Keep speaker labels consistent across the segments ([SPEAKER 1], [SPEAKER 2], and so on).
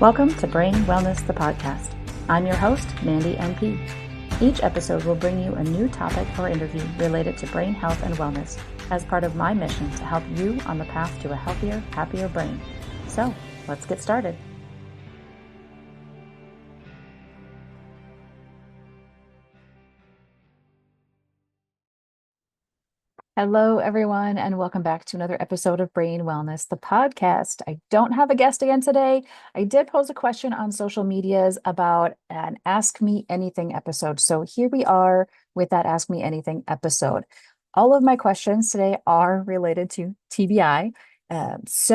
[SPEAKER 1] Welcome to Brain Wellness, the podcast. I'm your host, Mandi NP. Each episode will bring you a new topic or interview related to brain health and wellness as part of my mission to help you on the path to a healthier, happier brain. So, let's get started. Hello, everyone, and welcome back to another episode of Brain Wellness, the podcast. I don't have a guest again today. I did pose a question on social medias about an Ask Me Anything episode. So here we are with that Ask Me Anything episode. All of my questions today are related to TBI. It's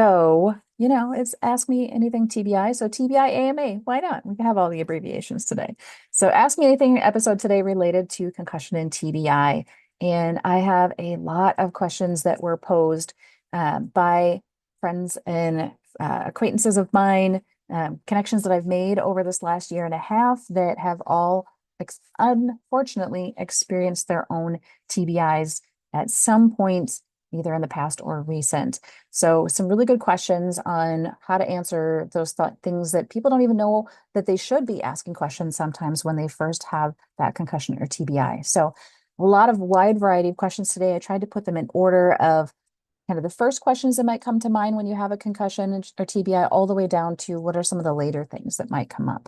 [SPEAKER 1] Ask Me Anything TBI. So TBI AMA, why not? We can have all the abbreviations today. So Ask Me Anything episode today related to concussion and TBI. And I have a lot of questions that were posed by friends and acquaintances of mine, connections that I've made over this last year and a half that have all unfortunately experienced their own TBIs at some point, either in the past or recent. So some really good questions on how to answer those things that people don't even know that they should be asking questions sometimes when they first have that concussion or TBI. So a lot of wide variety of questions today. I tried to put them in order of kind of the first questions that might come to mind when you have a concussion or TBI, all the way down to what are some of the later things that might come up.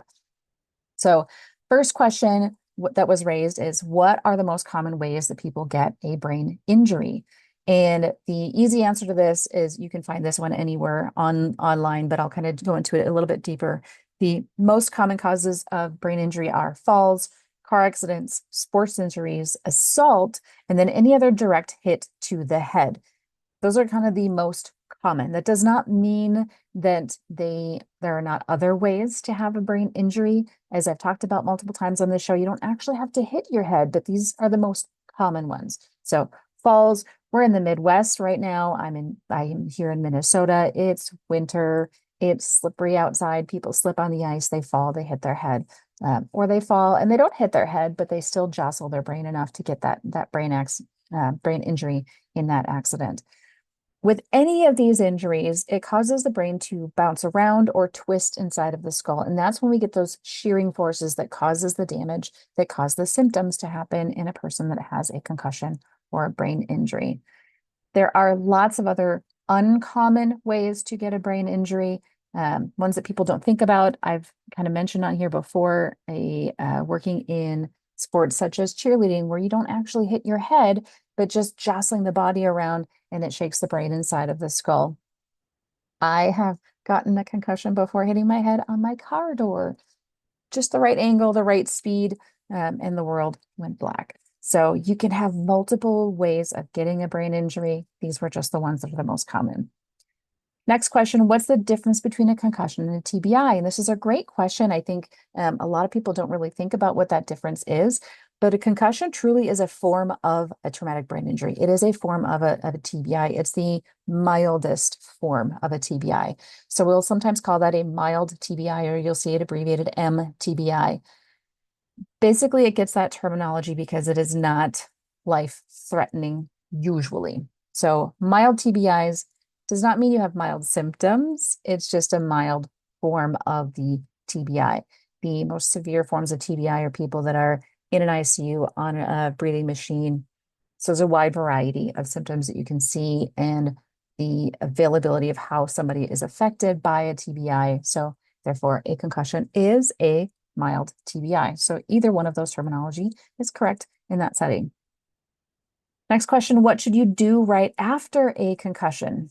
[SPEAKER 1] So first question that was raised is, what are the most common ways that people get a brain injury? And the easy answer to this is you can find this one anywhere online, but I'll kind of go into it a little bit deeper. The most common causes of brain injury are falls, car accidents, sports injuries, assault, and then any other direct hit to the head. Those are kind of the most common. That does not mean that there are not other ways to have a brain injury. As I've talked about multiple times on this show, you don't actually have to hit your head, but these are the most common ones. So falls, we're in the Midwest right now. I'm here in Minnesota. It's winter. It's slippery outside. People slip on the ice. They fall. They hit their head. Or they fall and they don't hit their head, but they still jostle their brain enough to get that brain injury in that accident. With any of these injuries, it causes the brain to bounce around or twist inside of the skull. And that's when we get those shearing forces that causes the damage, that cause the symptoms to happen in a person that has a concussion or a brain injury. There are lots of other uncommon ways to get a brain injury. Ones that people don't think about. I've kind of mentioned on here before, working in sports such as cheerleading, where you don't actually hit your head, but just jostling the body around and it shakes the brain inside of the skull. I have gotten a concussion before hitting my head on my car door. Just the right angle, the right speed, and the world went black. So you can have multiple ways of getting a brain injury. These were just the ones that are the most common. Next question, what's the difference between a concussion and a TBI? And this is a great question. I think a lot of people don't really think about what that difference is, but a concussion truly is a form of a traumatic brain injury. It is a form of a TBI. It's the mildest form of a TBI. So we'll sometimes call that a mild TBI, or you'll see it abbreviated MTBI. Basically, it gets that terminology because it is not life-threatening usually. So mild TBIs does not mean you have mild symptoms. It's just a mild form of the TBI. The most severe forms of TBI are people that are in an ICU on a breathing machine. So there's a wide variety of symptoms that you can see and the availability of how somebody is affected by a TBI. So therefore, a concussion is a mild TBI. So either one of those terminology is correct in that setting. Next question, what should you do right after a concussion?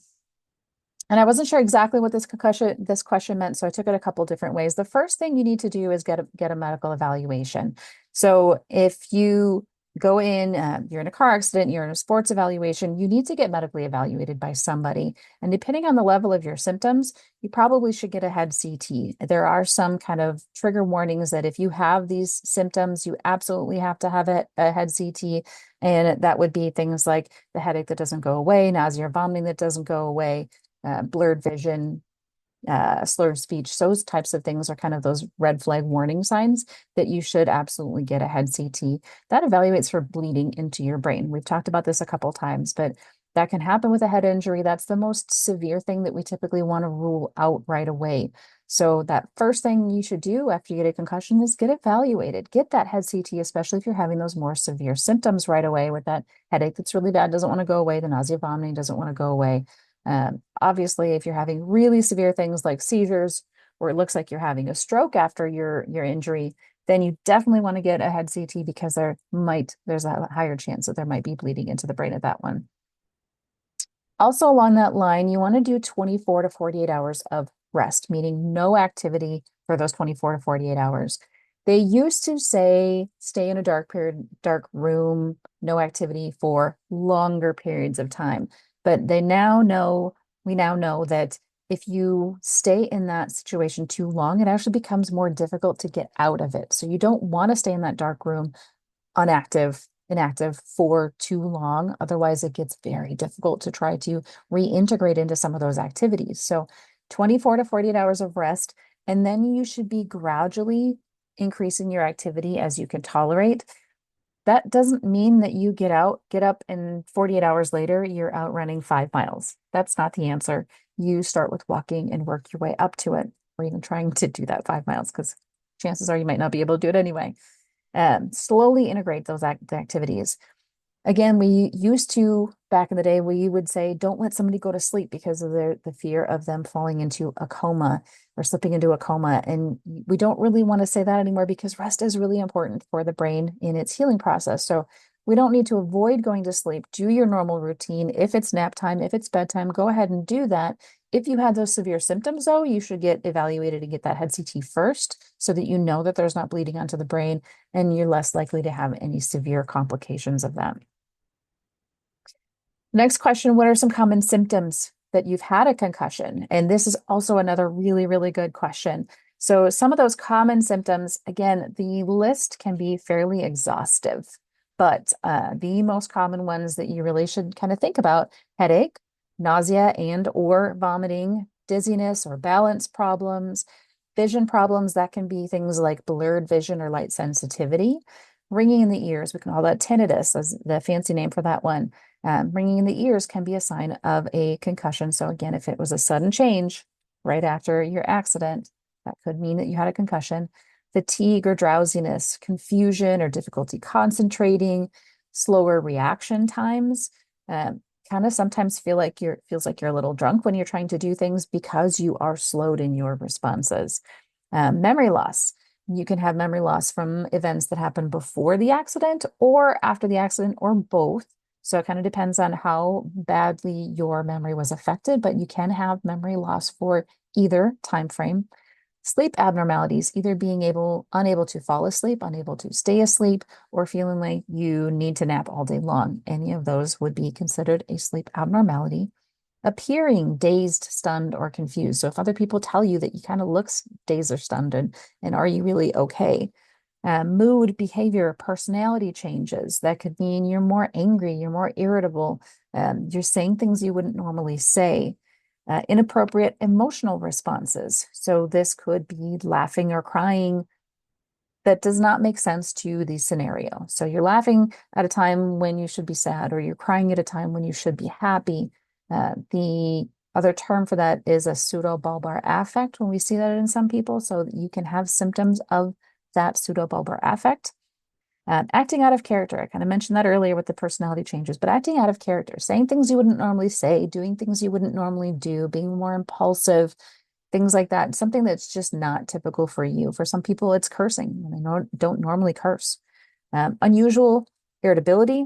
[SPEAKER 1] And I wasn't sure exactly what this question meant, so I took it a couple different ways. The first thing you need to do is get a medical evaluation. So if you go in, you're in a car accident, you're in a sports evaluation, you need to get medically evaluated by somebody. And depending on the level of your symptoms, you probably should get a head CT. There are some kind of trigger warnings that if you have these symptoms, you absolutely have to have a head CT. And that would be things like the headache that doesn't go away, nausea or vomiting that doesn't go away, blurred vision, slurred speech. Those types of things are kind of those red flag warning signs that you should absolutely get a head CT. That evaluates for bleeding into your brain. We've talked about this a couple times, but That can happen with a head injury. That's the most severe thing that we typically want to rule out right away. So that first thing you should do after you get a concussion is get evaluated. Get that head CT, especially if you're having those more severe symptoms right away with that headache that's really bad, doesn't want to go away, the nausea, vomiting doesn't want to go away. Obviously, if you're having really severe things like seizures, or it looks like you're having a stroke after your injury, then you definitely want to get a head CT because there's a higher chance that there might be bleeding into the brain at that one. Also along that line, you want to do 24 to 48 hours of rest, meaning no activity for those 24 to 48 hours. They used to say stay in a dark room, no activity for longer periods of time. But we now know that if you stay in that situation too long, it actually becomes more difficult to get out of it. So you don't want to stay in that dark room inactive for too long. Otherwise, it gets very difficult to try to reintegrate into some of those activities. So 24 to 48 hours of rest, and then you should be gradually increasing your activity as you can tolerate. That doesn't mean that you get up, and 48 hours later, you're out running 5 miles. That's not the answer. You start with walking and work your way up to it, or even trying to do that 5 miles, because chances are you might not be able to do it anyway. Slowly integrate those activities. Again, we used to, back in the day, we would say, don't let somebody go to sleep because of the fear of them falling into a coma or slipping into a coma. And we don't really want to say that anymore because rest is really important for the brain in its healing process. So we don't need to avoid going to sleep. Do your normal routine. If it's nap time, if it's bedtime, go ahead and do that. If you had those severe symptoms, though, you should get evaluated and get that head CT first so that you know that there's not bleeding onto the brain and you're less likely to have any severe complications of that. Next question, what are some common symptoms that you've had a concussion? And this is also another really, really good question. So some of those common symptoms, again, the list can be fairly exhaustive, but the most common ones that you really should kind of think about: headache, nausea and or vomiting, dizziness or balance problems, vision problems. That can be things like blurred vision or light sensitivity, ringing in the ears. We can call that tinnitus as the fancy name for that one. Ringing in the ears can be a sign of a concussion. So again, if it was a sudden change right after your accident, that could mean that you had a concussion. Fatigue or drowsiness, confusion or difficulty concentrating, slower reaction times, kind of sometimes feels like you're a little drunk when you're trying to do things because you are slowed in your responses. Memory loss. You can have memory loss from events that happened before the accident or after the accident or both. So it kind of depends on how badly your memory was affected, but you can have memory loss for either time frame. Sleep abnormalities, either being unable to fall asleep, unable to stay asleep, or feeling like you need to nap all day long. Any of those would be considered a sleep abnormality. Appearing dazed, stunned, or confused. So if other people tell you that you kind of look dazed or stunned, and are you really okay? Mood, behavior, personality changes. That could mean you're more angry, you're more irritable, you're saying things you wouldn't normally say. Inappropriate emotional responses. So this could be laughing or crying that does not make sense to the scenario. So you're laughing at a time when you should be sad, or you're crying at a time when you should be happy. The other term for that is a pseudobulbar affect when we see that in some people. So you can have symptoms of that pseudobulbar affect. Acting out of character. I kind of mentioned that earlier with the personality changes, but acting out of character, saying things you wouldn't normally say, doing things you wouldn't normally do, being more impulsive, things like that. Something that's just not typical for you. For some people, it's cursing, and they don't normally curse. Unusual irritability.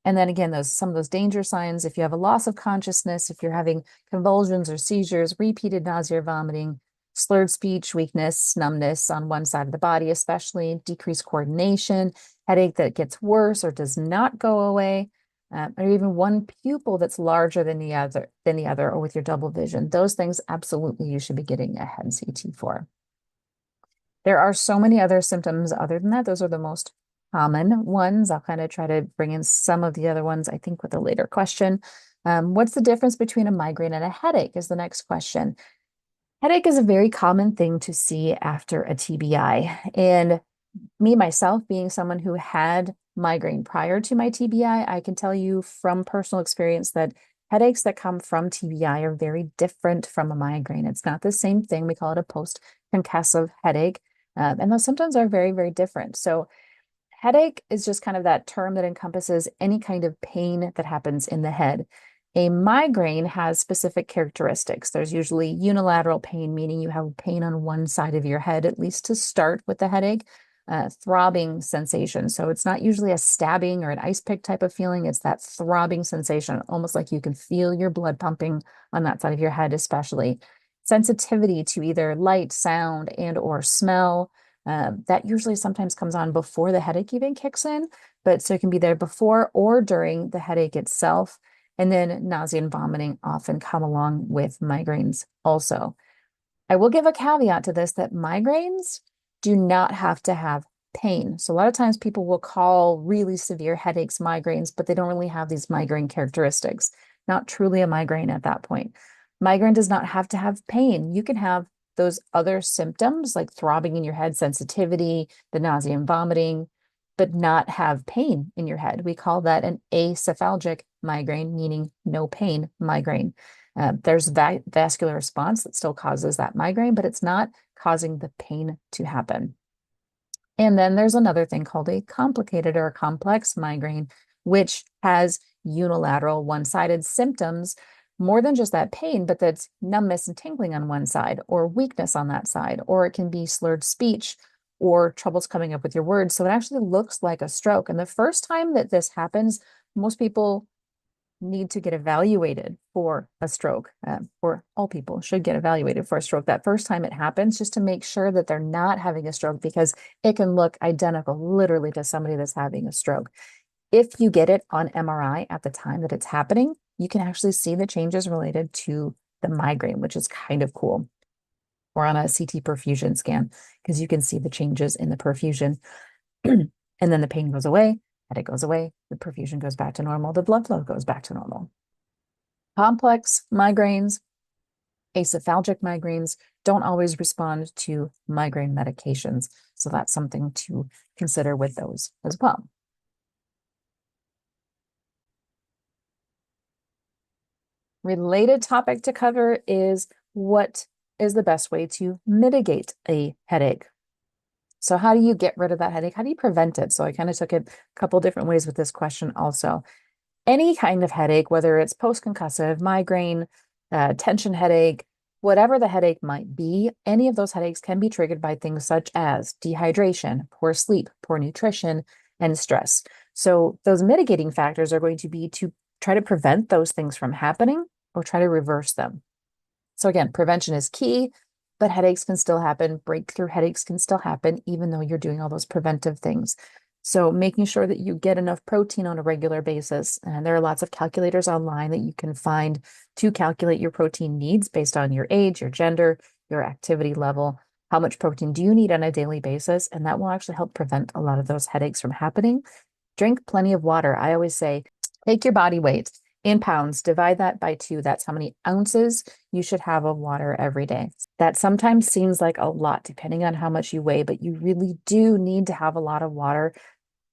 [SPEAKER 1] And then again, some of those danger signs. If you have a loss of consciousness, if you're having convulsions or seizures, repeated nausea or vomiting, slurred speech, weakness, numbness on one side of the body, especially decreased coordination, headache that gets worse or does not go away, or even one pupil that's larger than the other, or with your double vision. Those things, absolutely, you should be getting a head CT for. There are so many other symptoms other than that. Those are the most common ones. I'll kind of try to bring in some of the other ones, I think, with a later question. What's the difference between a migraine and a headache is the next question. Headache is a very common thing to see after a TBI. And me, myself, being someone who had migraine prior to my TBI, I can tell you from personal experience that headaches that come from TBI are very different from a migraine. It's not the same thing. We call it a post-concussive headache. And those symptoms are very, very different. So headache is just kind of that term that encompasses any kind of pain that happens in the head. A migraine has specific characteristics. There's usually unilateral pain, meaning you have pain on one side of your head, at least to start with the headache, throbbing sensation. So it's not usually a stabbing or an ice pick type of feeling. It's that throbbing sensation, almost like you can feel your blood pumping on that side of your head, especially. Sensitivity to either light, sound, and or smell. That usually sometimes comes on before the headache even kicks in, but so it can be there before or during the headache itself. And then nausea and vomiting often come along with migraines also. I will give a caveat to this that migraines do not have to have pain. So a lot of times people will call really severe headaches migraines, but they don't really have these migraine characteristics. Not truly a migraine at that point. Migraine does not have to have pain. You can have those other symptoms like throbbing in your head, sensitivity, the nausea and vomiting, but not have pain in your head. We call that an acephalgic migraine, meaning no pain migraine. There's vascular response that still causes that migraine, but it's not causing the pain to happen. And then there's another thing called a complicated or a complex migraine, which has unilateral one-sided symptoms, more than just that pain, but that's numbness and tingling on one side or weakness on that side, or it can be slurred speech or troubles coming up with your words. So it actually looks like a stroke. And the first time that this happens, most people need to get evaluated for a stroke, or all people should get evaluated for a stroke that first time it happens, just to make sure that they're not having a stroke, because it can look identical literally to somebody that's having a stroke. If you get it on MRI at the time that it's happening, you can actually see the changes related to the migraine, which is kind of cool. Or on a CT perfusion scan, because you can see the changes in the perfusion. And then the pain goes away, headache goes away, the perfusion goes back to normal, the blood flow goes back to normal. Complex migraines, acephalgic migraines don't always respond to migraine medications. So that's something to consider with those as well. Related topic to cover is what is the best way to mitigate a headache. So how do you get rid of that headache? How do you prevent it? So I kind of took it a couple different ways with this question also. Any kind of headache, whether it's post-concussive, migraine, tension headache, whatever the headache might be, any of those headaches can be triggered by things such as dehydration, poor sleep, poor nutrition, and stress. So those mitigating factors are going to be to try to prevent those things from happening or try to reverse them. So again, prevention is key, but headaches can still happen. Breakthrough headaches can still happen, even though you're doing all those preventive things. So making sure that you get enough protein on a regular basis. And there are lots of calculators online that you can find to calculate your protein needs based on your age, your gender, your activity level. How much protein do you need on a daily basis? And that will actually help prevent a lot of those headaches from happening. Drink plenty of water. I always say, take your body weight in pounds, divide that by 2. That's how many ounces you should have of water every day. That sometimes seems like a lot depending on how much you weigh, but you really do need to have a lot of water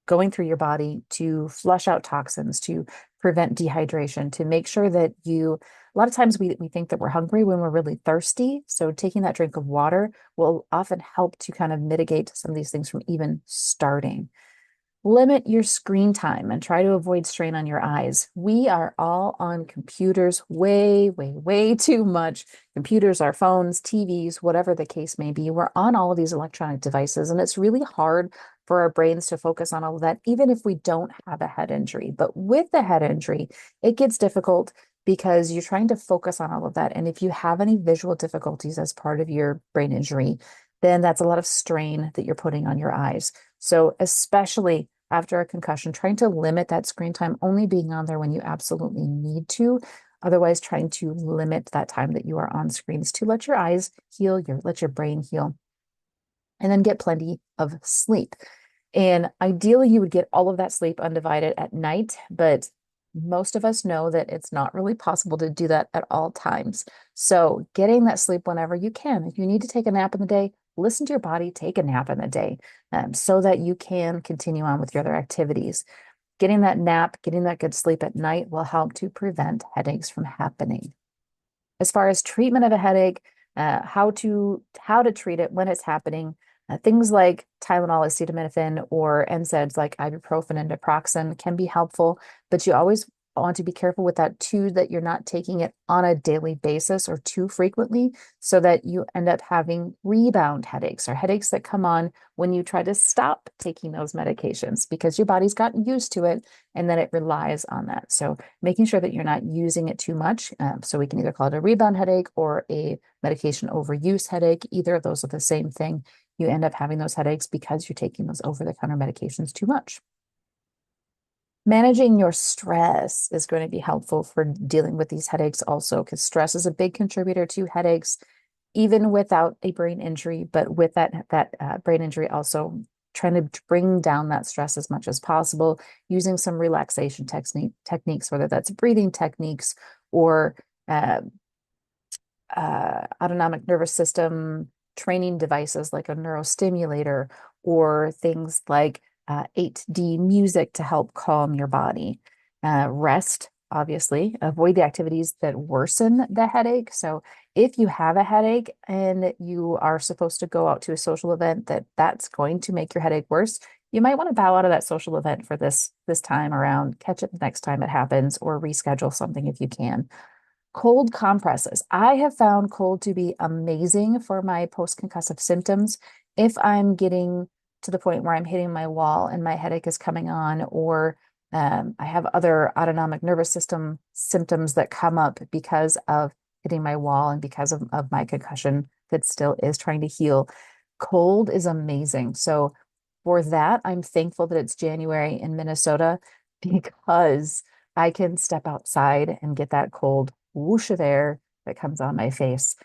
[SPEAKER 1] going through your body to flush out toxins, to prevent dehydration, to make sure that a lot of times we think that we're hungry when we're really thirsty. So taking that drink of water will often help to kind of mitigate some of these things from even starting. Limit your screen time and try to avoid strain on your eyes. We are all on computers way, way, way too much. Computers, our phones, TVs, whatever the case may be. We're on all of these electronic devices, and it's really hard for our brains to focus on all of that, even if we don't have a head injury. But with the head injury, it gets difficult because you're trying to focus on all of that. And if you have any visual difficulties as part of your brain injury, then that's a lot of strain that you're putting on your eyes. So especially after a concussion, trying to limit that screen time, only being on there when you absolutely need to. Otherwise, trying to limit that time that you are on screens to let your eyes heal, let your brain heal, and then get plenty of sleep. And ideally, you would get all of that sleep undivided at night, but most of us know that it's not really possible to do that at all times. So getting that sleep whenever you can. If you need to take a nap in the day, listen to your body, take a nap in the day, so that you can continue on with your other activities. Getting that nap, getting that good sleep at night will help to prevent headaches from happening. As far as treatment of a headache, how to treat it when it's happening, things like Tylenol, acetaminophen, or NSAIDs like ibuprofen and naproxen can be helpful, but you always want to be careful with that too, that you're not taking it on a daily basis or too frequently, so that you end up having rebound headaches or headaches that come on when you try to stop taking those medications because your body's gotten used to it and then it relies on that. So making sure that you're not using it too much. So we can either call it a rebound headache or a medication overuse headache. Either of those are the same thing. You end up having those headaches because you're taking those over-the-counter medications too much. Managing your stress is going to be helpful for dealing with these headaches also, because stress is a big contributor to headaches, even without a brain injury. But with that brain injury, also trying to bring down that stress as much as possible, using some relaxation techniques, whether that's breathing techniques or autonomic nervous system training devices like a neurostimulator, or things like 8D music to help calm your body. Rest, obviously, avoid the activities that worsen the headache. So if you have a headache and you are supposed to go out to a social event that's going to make your headache worse, you might want to bow out of that social event for this time around, catch it the next time it happens, or reschedule something if you can. Cold compresses. I have found cold to be amazing for my post-concussive symptoms. If I'm getting to the point where I'm hitting my wall and my headache is coming on, or I have other autonomic nervous system symptoms that come up because of hitting my wall and because of my concussion that still is trying to heal, cold is amazing. So for that, I'm thankful that it's January in Minnesota, because I can step outside and get that cold whoosh of air that comes on my face.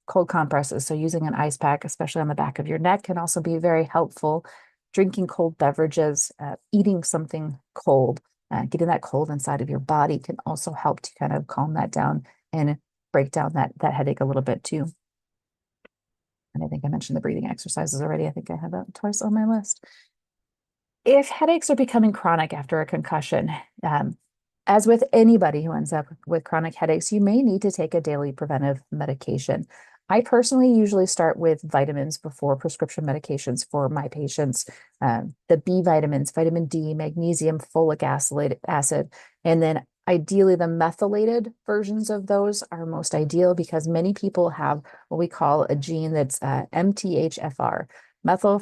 [SPEAKER 1] Cold compresses, so using an ice pack, especially on the back of your neck, can also be very helpful. Drinking cold beverages, eating something cold, getting that cold inside of your body can also help to kind of calm that down and break down that headache a little bit too. And I think I mentioned the breathing exercises already. I think I had that twice on my list. If headaches are becoming chronic after a concussion, as with anybody who ends up with chronic headaches, you may need to take a daily preventive medication. I personally usually start with vitamins before prescription medications for my patients. The B vitamins, vitamin D, magnesium, folic acid, and then ideally the methylated versions of those are most ideal, because many people have what we call a gene that's MTHFR, methyl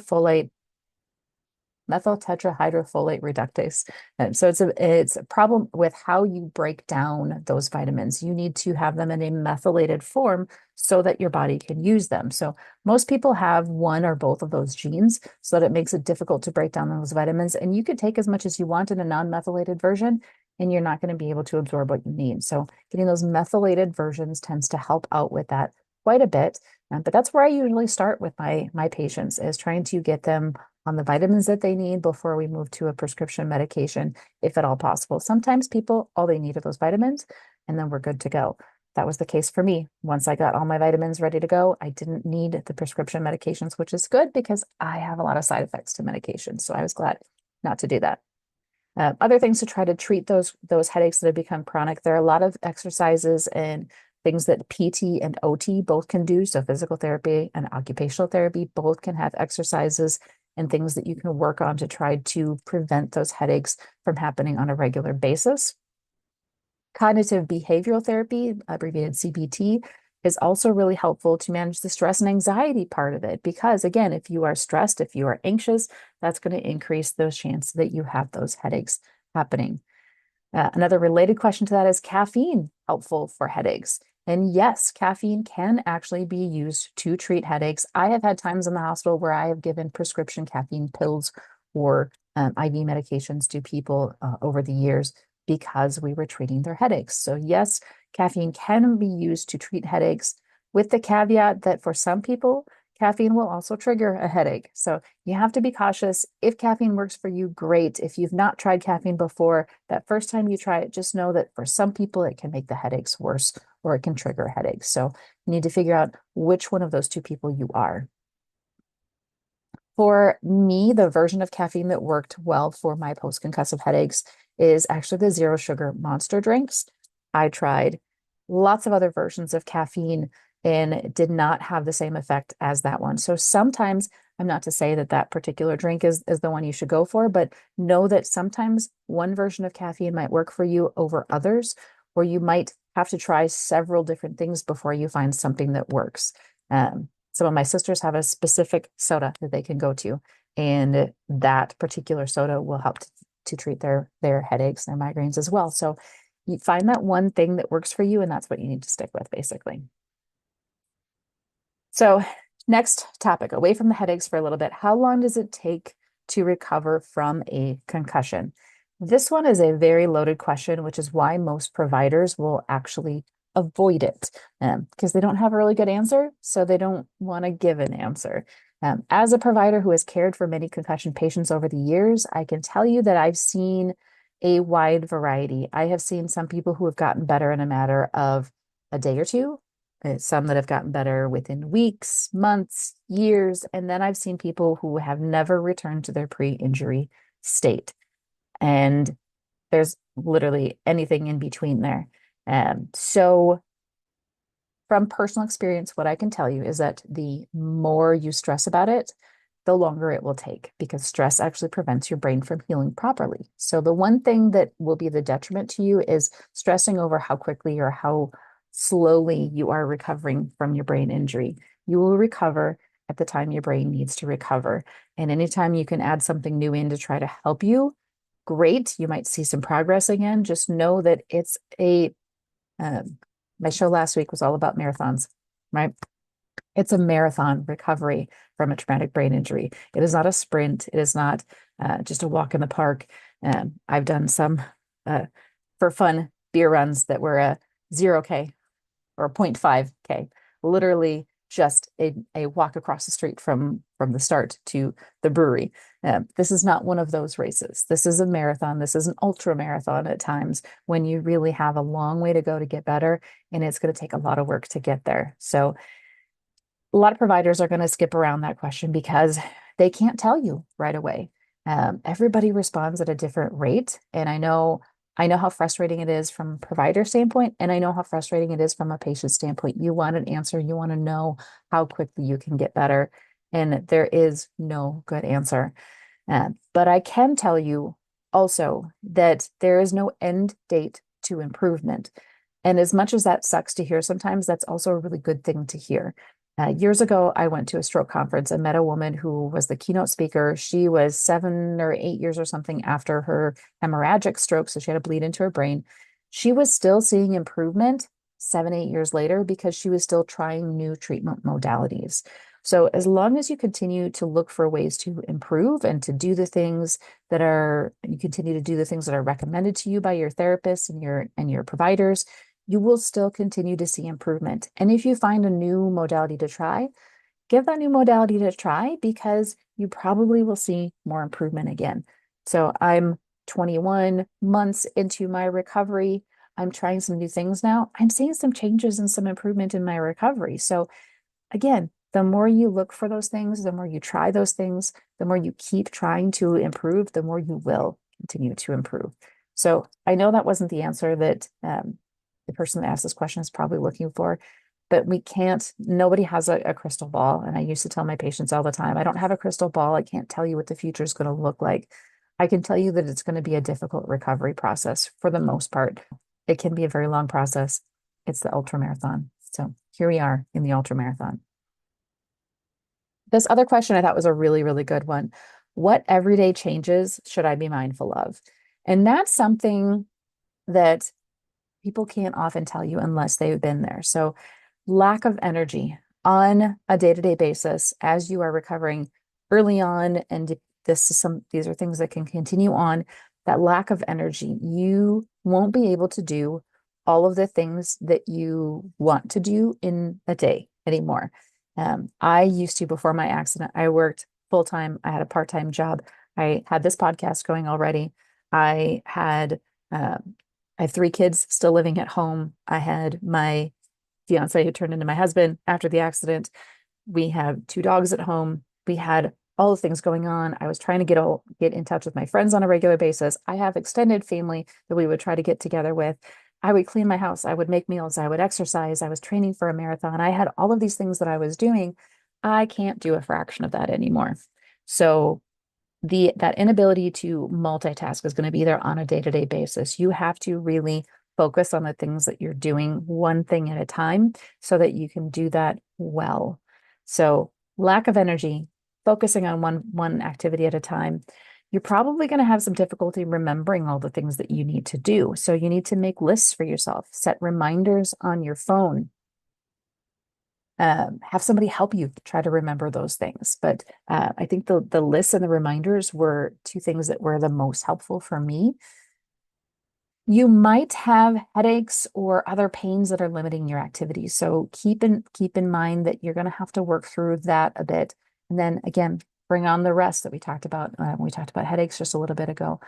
[SPEAKER 1] tetrahydrofolate reductase. And so it's a problem with how you break down those vitamins. You need to have them in a methylated form so that your body can use them. So most people have one or both of those genes, so that it makes it difficult to break down those vitamins. And you could take as much as you want in a non-methylated version, and you're not going to be able to absorb what you need. So getting those methylated versions tends to help out with that quite a bit. But that's where I usually start with my patients, is trying to get them on the vitamins that they need before we move to a prescription medication, if at all possible. Sometimes people, all they need are those vitamins, and then we're good to go. That was the case for me. Once I got all my vitamins ready to go, I didn't need the prescription medications, which is good because I have a lot of side effects to medications. So I was glad not to do that. Other things to try to treat those headaches that have become chronic. There are a lot of exercises and things that PT and OT both can do. So physical therapy and occupational therapy both can have exercises and things that you can work on to try to prevent those headaches from happening on a regular basis. Cognitive behavioral therapy, abbreviated CBT, is also really helpful to manage the stress and anxiety part of it. Because again, if you are stressed, if you are anxious, that's going to increase those chances that you have those headaches happening. Another related question to that is caffeine helpful for headaches? And yes, caffeine can actually be used to treat headaches. I have had times in the hospital where I have given prescription caffeine pills or IV medications to people over the years because we were treating their headaches. So yes, caffeine can be used to treat headaches, with the caveat that for some people, caffeine will also trigger a headache. So you have to be cautious. If caffeine works for you, great. If you've not tried caffeine before, that first time you try it, just know that for some people, it can make the headaches worse, or it can trigger headaches. So you need to figure out which one of those two people you are. For me, the version of caffeine that worked well for my post-concussive headaches is actually the zero sugar monster drinks. I tried lots of other versions of caffeine and it did not have the same effect as that one. So sometimes, I'm not to say that that particular drink is the one you should go for, but know that sometimes one version of caffeine might work for you over others, or you might have to try several different things before you find something that works. Some of my sisters have a specific soda that they can go to, and that particular soda will help to treat their headaches, their migraines as well. So you find that one thing that works for you, and that's what you need to stick with, basically. So, next topic, away from the headaches for a little bit. How long does it take to recover from a concussion? This one is a very loaded question, which is why most providers will actually avoid it because they don't have a really good answer. So they don't want to give an answer. As a provider who has cared for many concussion patients over the years, I can tell you that I've seen a wide variety. I have seen some people who have gotten better in a matter of a day or two, some that have gotten better within weeks, months, years. And then I've seen people who have never returned to their pre-injury state. And there's literally anything in between there. So from personal experience, what I can tell you is that the more you stress about it, the longer it will take because stress actually prevents your brain from healing properly. So the one thing that will be the detriment to you is stressing over how quickly or how slowly you are recovering from your brain injury. You will recover at the time your brain needs to recover. And anytime you can add something new in to try to help you, great. You might see some progress again. Just know that it's my show last week was all about marathons, right? It's a marathon recovery from a traumatic brain injury. It is not a sprint. It is not just a walk in the park. I've done some for fun beer runs that were a 0K or 0.5K, literally just a walk across the street from the start to the brewery. This is not one of those races. This is a marathon. This is an ultra marathon at times when you really have a long way to go to get better, and it's going to take a lot of work to get there. So a lot of providers are going to skip around that question because they can't tell you right away. Everybody responds at a different rate, and I know how frustrating it is from a provider standpoint, and I know how frustrating it is from a patient standpoint. You want an answer, you want to know how quickly you can get better, and there is no good answer. But I can tell you also that there is no end date to improvement. And as much as that sucks to hear sometimes, that's also a really good thing to hear. Years ago, I went to a stroke conference and met a woman who was the keynote speaker. She was 7 or 8 years or something after her hemorrhagic stroke, so she had a bleed into her brain. She was still seeing improvement 7, 8 years later because she was still trying new treatment modalities. So as long as you continue to look for ways to improve and to do the things you continue to do the things that are recommended to you by your therapists and your providers, you will still continue to see improvement. And if you find a new modality to try, give that new modality to try because you probably will see more improvement again. So I'm 21 months into my recovery. I'm trying some new things now. I'm seeing some changes and some improvement in my recovery. So again, the more you look for those things, the more you try those things, the more you keep trying to improve, the more you will continue to improve. So I know that wasn't the answer that the person that asked this question is probably looking for, but nobody has a crystal ball. And I used to tell my patients all the time, I don't have a crystal ball. I can't tell you what the future is going to look like. I can tell you that it's going to be a difficult recovery process for the most part. It can be a very long process. It's the ultra marathon. So here we are in the ultra marathon. This other question I thought was a really, really good one. What everyday changes should I be mindful of? And that's something that people can't often tell you unless they've been there. So lack of energy on a day-to-day basis as you are recovering early on, and these are things that can continue on, that lack of energy, you won't be able to do all of the things that you want to do in a day anymore. I used to, before my accident, I worked full-time. I had a part-time job. I had this podcast going already. I have 3 kids still living at home. I had my fiance who turned into my husband after the accident. We have 2 dogs at home. We had all the things going on. I was trying to get in touch with my friends on a regular basis. I have extended family that we would try to get together with. I would clean my house. I would make meals. I would exercise. I was training for a marathon. I had all of these things that I was doing. I can't do a fraction of that anymore. So that inability to multitask is going to be there on a day-to-day basis. You have to really focus on the things that you're doing one thing at a time so that you can do that well. So lack of energy, focusing on one activity at a time. You're probably going to have some difficulty remembering all the things that you need to do. So you need to make lists for yourself, set reminders on your phone. Have somebody help you try to remember those things. But I think the lists and the reminders were two things that were the most helpful for me. You might have headaches or other pains that are limiting your activities. So keep in mind that you're going to have to work through that a bit. And then again, bring on the rest that we talked about. We talked about headaches just a little bit ago.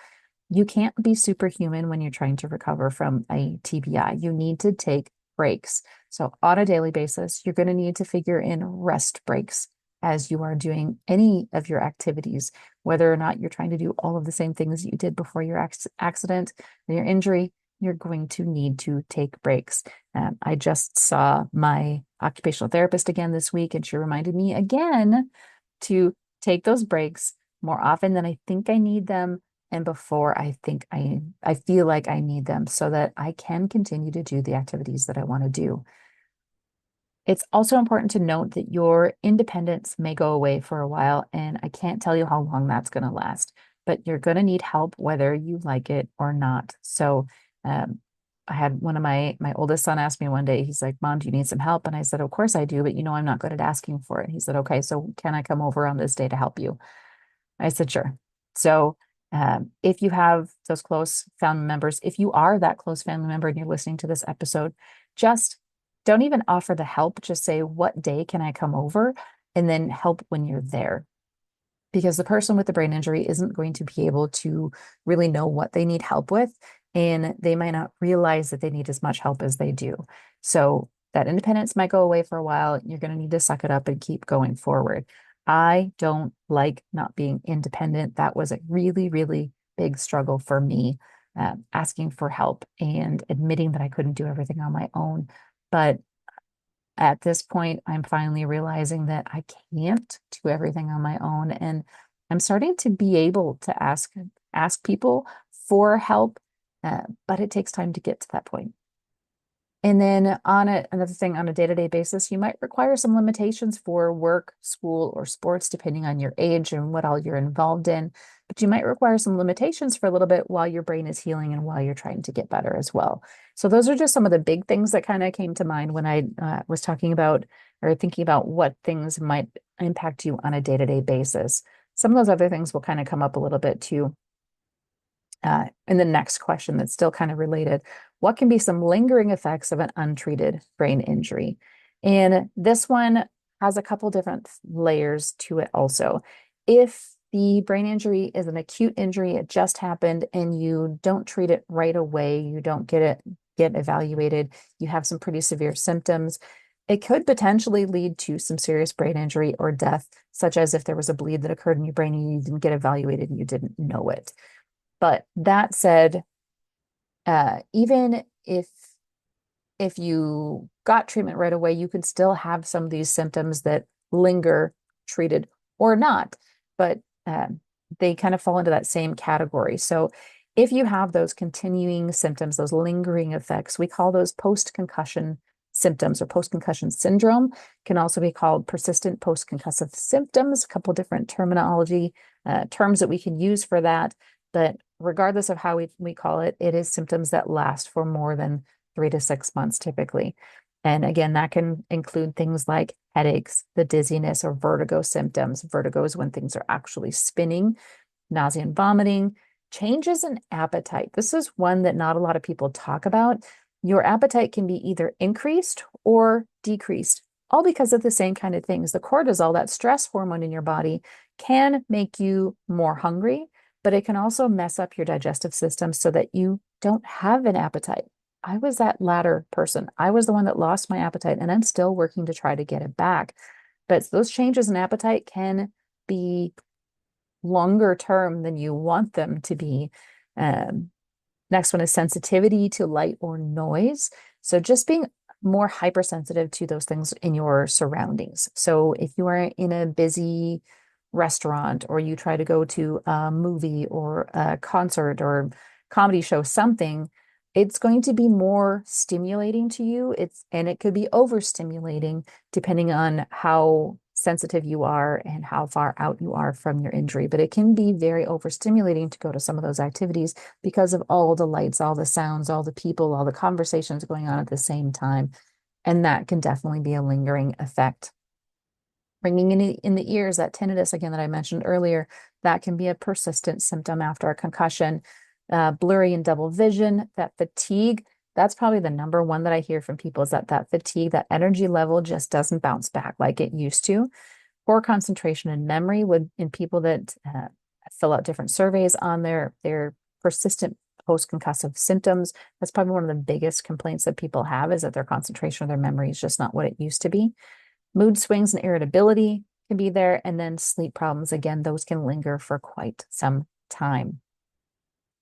[SPEAKER 1] You can't be superhuman when you're trying to recover from a TBI. You need to take breaks. So on a daily basis, you're going to need to figure in rest breaks as you are doing any of your activities, whether or not you're trying to do all of the same things you did before your accident and your injury. You're going to need to take breaks. I just saw my occupational therapist again this week, and she reminded me again to take those breaks more often than I think I need them and before I think I feel like I need them so that I can continue to do the activities that I want to do. It's also important to note that your independence may go away for a while, and I can't tell you how long that's going to last, but you're going to need help whether you like it or not. So I had one of my oldest son ask me one day, he's like, Mom, do you need some help? And I said, of course I do, but you know, I'm not good at asking for it. He said, okay, so can I come over on this day to help you? I said, sure. So if you have those close family members, if you are that close family member and you're listening to this episode, just don't even offer the help. Just say, what day can I come over? And then help when you're there. Because the person with the brain injury isn't going to be able to really know what they need help with. And they might not realize that they need as much help as they do. So that independence might go away for a while. You're going to need to suck it up and keep going forward. I don't like not being independent. That was a really, really big struggle for me, asking for help and admitting that I couldn't do everything on my own. But at this point, I'm finally realizing that I can't do everything on my own. And I'm starting to be able to ask people for help, but it takes time to get to that point. And then another thing on a day-to-day basis, you might require some limitations for work, school, or sports, depending on your age and what all you're involved in. But you might require some limitations for a little bit while your brain is healing and while you're trying to get better as well. So those are just some of the big things that kind of came to mind when I was talking about or thinking about what things might impact you on a day-to-day basis. Some of those other things will kind of come up a little bit too. In the next question that's still kind of related, what can be some lingering effects of an untreated brain injury? And this one has a couple different layers to it also. If the brain injury is an acute injury, it just happened, and you don't treat it right away, you don't get evaluated, you have some pretty severe symptoms, it could potentially lead to some serious brain injury or death, such as if there was a bleed that occurred in your brain and you didn't get evaluated and you didn't know it. But that said, even if you got treatment right away, you could still have some of these symptoms that linger, treated or not, but they kind of fall into that same category. So if you have those continuing symptoms, those lingering effects, we call those post-concussion symptoms or post-concussion syndrome. Can also be called persistent post-concussive symptoms, a couple different terminology terms that we can use for that. But regardless of how we call it, it is symptoms that last for more than 3 to 6 months typically. And again, that can include things like headaches, the dizziness or vertigo symptoms. Vertigo is when things are actually spinning, nausea and vomiting, changes in appetite. This is one that not a lot of people talk about. Your appetite can be either increased or decreased, all because of the same kind of things. The cortisol, that stress hormone in your body, can make you more hungry, but it can also mess up your digestive system so that you don't have an appetite. I was that latter person. I was the one that lost my appetite, and I'm still working to try to get it back. But those changes in appetite can be longer term than you want them to be. Um, Next one is sensitivity to light or noise. So just being more hypersensitive to those things in your surroundings. So if you are in a busy restaurant or you try to go to a movie or a concert or comedy show, something, it's going to be more stimulating to you. And it could be overstimulating depending on how sensitive you are and how far out you are from your injury. But it can be very overstimulating to go to some of those activities because of all the lights, all the sounds, all the people, all the conversations going on at the same time. And that can definitely be a lingering effect. Ringing in the ears, that tinnitus again that I mentioned earlier, that can be a persistent symptom after a concussion. Blurry and double vision, that fatigue, that's probably the number one that I hear from people is that fatigue, that energy level just doesn't bounce back like it used to. Poor concentration and memory would in people that fill out different surveys on their persistent post-concussive symptoms. That's probably one of the biggest complaints that people have is that their concentration or their memory is just not what it used to be. Mood swings and irritability can be there. And then sleep problems, again, those can linger for quite some time.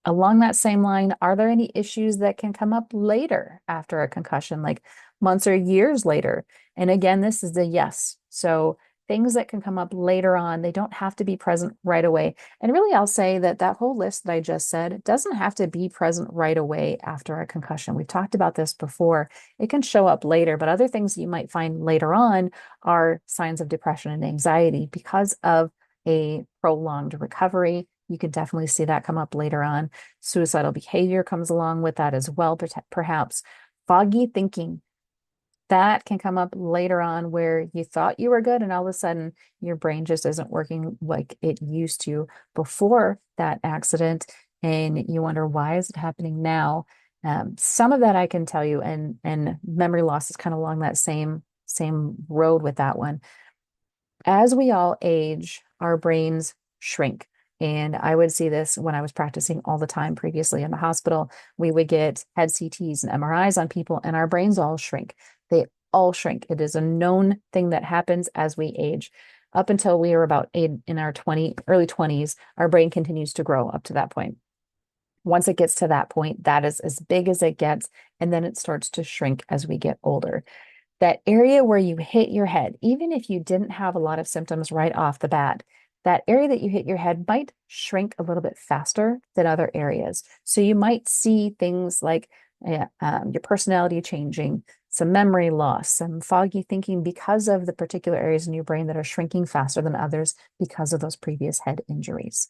[SPEAKER 1] Along that same line, are there any issues that can come up later after a concussion, like months or years later? And again, this is a yes. So things that can come up later on, they don't have to be present right away. And really, I'll say that that whole list that I just said doesn't have to be present right away after a concussion. We've talked about this before. It can show up later, but other things you might find later on are signs of depression and anxiety because of a prolonged recovery. You could definitely see that come up later on. Suicidal behavior comes along with that as well, perhaps. Foggy thinking, that can come up later on where you thought you were good and all of a sudden your brain just isn't working like it used to before that accident. And you wonder, why is it happening now? Some of that I can tell you, and memory loss is kind of along that same road with that one. As we all age, our brains shrink. And I would see this when I was practicing all the time previously in the hospital. We would get head CTs and MRIs on people, and our brains all shrink. They all shrink. It is a known thing that happens as we age. Up until we are about in our early 20s, our brain continues to grow up to that point. Once it gets to that point, that is as big as it gets, and then it starts to shrink as we get older. That area where you hit your head, even if you didn't have a lot of symptoms right off the bat, that area that you hit your head might shrink a little bit faster than other areas. So you might see things like your personality changing, some memory loss, some foggy thinking because of the particular areas in your brain that are shrinking faster than others because of those previous head injuries.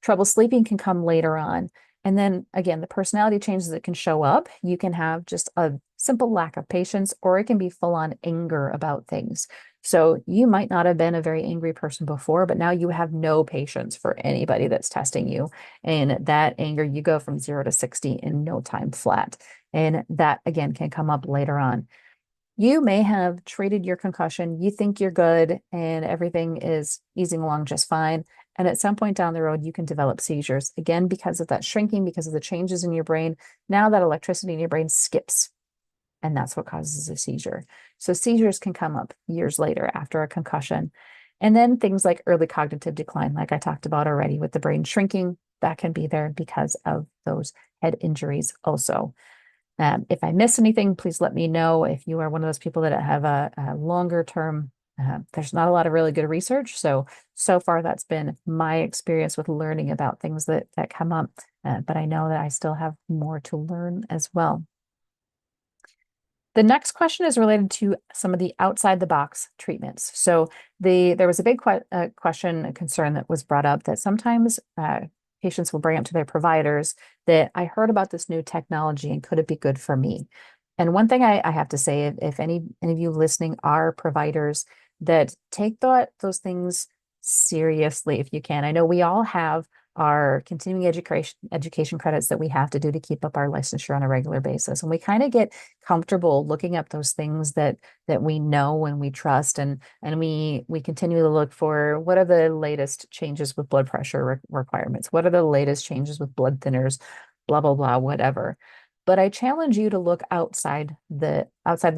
[SPEAKER 1] Trouble sleeping can come later on. And then again, the personality changes that can show up. You can have just a simple lack of patience, or it can be full on anger about things. So you might not have been a very angry person before, but now you have no patience for anybody that's testing you. And that anger, you go from 0 to 60 in no time flat. And that again can come up later on. You may have treated your concussion, you think you're good, and everything is easing along just fine. And at some point down the road, you can develop seizures. Again, because of that shrinking, because of the changes in your brain. Now that electricity in your brain skips, and that's what causes a seizure. So seizures can come up years later after a concussion. And then things like early cognitive decline, like I talked about already with the brain shrinking, that can be there because of those head injuries also. If I miss anything, please let me know. If you are one of those people that have a longer term, there's not a lot of really good research. So far, that's been my experience with learning about things that come up. But I know that I still have more to learn as well. The next question is related to some of the outside the box treatments. So there was a big question, a concern that was brought up that sometimes patients will bring up to their providers that I heard about this new technology and could it be good for me? And one thing I have to say, if any of you listening are providers, that take those things seriously if you can. I know we all have our continuing education credits that we have to do to keep up our licensure on a regular basis. And we kind of get comfortable looking up those things that we know and we trust, and we continue to look for what are the latest changes with blood pressure requirements, what are the latest changes with blood thinners, blah blah blah, whatever. But I challenge you to look outside the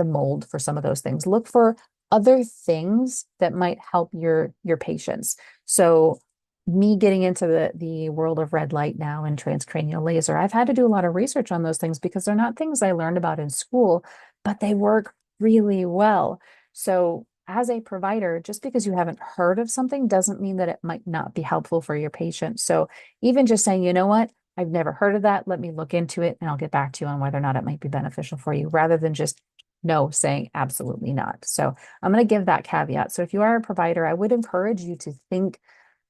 [SPEAKER 1] mold for some of those things. Look for other things that might help your patients. So me getting into the world of red light now and transcranial laser, I've had to do a lot of research on those things because they're not things I learned about in school, but they work really well. So as a provider, just because you haven't heard of something doesn't mean that it might not be helpful for your patient. So even just saying, you know what, I've never heard of that. Let me look into it and I'll get back to you on whether or not it might be beneficial for you, rather than just no, saying absolutely not. So I'm going to give that caveat. So if you are a provider, I would encourage you to think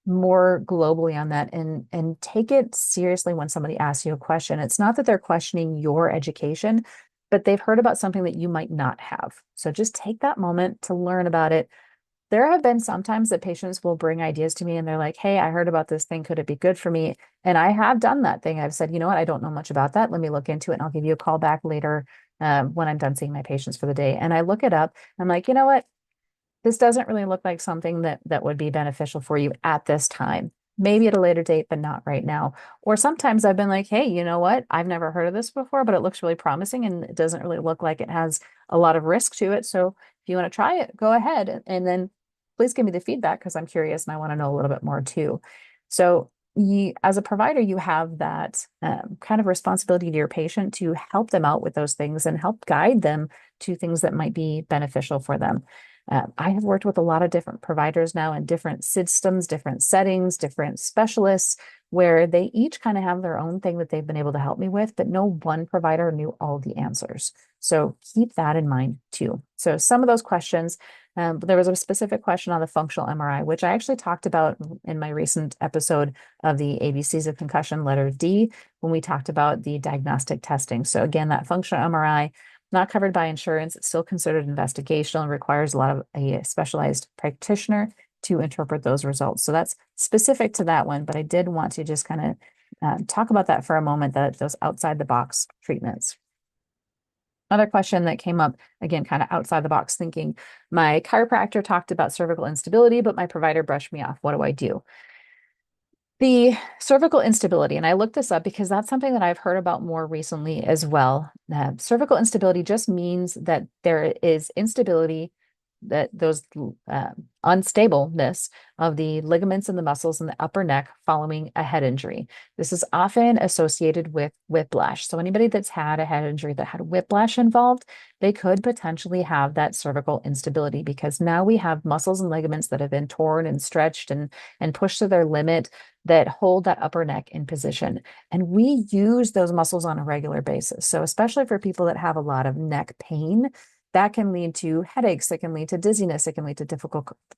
[SPEAKER 1] more globally on that and take it seriously when somebody asks you a question. It's not that they're questioning your education, but they've heard about something that you might not have. So just take that moment to learn about it. There have been sometimes that patients will bring ideas to me and they're like, hey, I heard about this thing. Could it be good for me? And I have done that thing. I've said, you know what? I don't know much about that. Let me look into it and I'll give you a call back later when I'm done seeing my patients for the day. And I look it up. I'm like, you know what? This doesn't really look like something that would be beneficial for you at this time. Maybe at a later date, but not right now. Or sometimes I've been like, hey, you know what? I've never heard of this before, but it looks really promising and it doesn't really look like it has a lot of risk to it. So if you want to try it, go ahead. And then please give me the feedback because I'm curious and I want to know a little bit more too. So you, as a provider, you have that kind of responsibility to your patient to help them out with those things and help guide them to things that might be beneficial for them. I have worked with a lot of different providers now in different systems, different settings, different specialists, where they each kind of have their own thing that they've been able to help me with, but no one provider knew all the answers. So keep that in mind too. So some of those questions, there was a specific question on the functional MRI, which I actually talked about in my recent episode of the ABCs of concussion, letter D, when we talked about the diagnostic testing. So again, that functional MRI, not covered by insurance. It's still considered investigational and requires a lot of a specialized practitioner to interpret those results. So that's specific to that one, but I did want to just kind of talk about that for a moment, that those outside the box treatments. Another question that came up, again, kind of outside the box thinking, my chiropractor talked about cervical instability, but my provider brushed me off. What do I do? The cervical instability, and I looked this up because that's something that I've heard about more recently as well. Cervical instability just means that there is instability, that those unstableness of the ligaments and the muscles in the upper neck following a head injury. This is often associated with whiplash. So anybody that's had a head injury that had whiplash involved, they could potentially have that cervical instability because now we have muscles and ligaments that have been torn and stretched and pushed to their limit that hold that upper neck in position. And we use those muscles on a regular basis. So especially for people that have a lot of neck pain, that can lead to headaches, it can lead to dizziness, it can lead to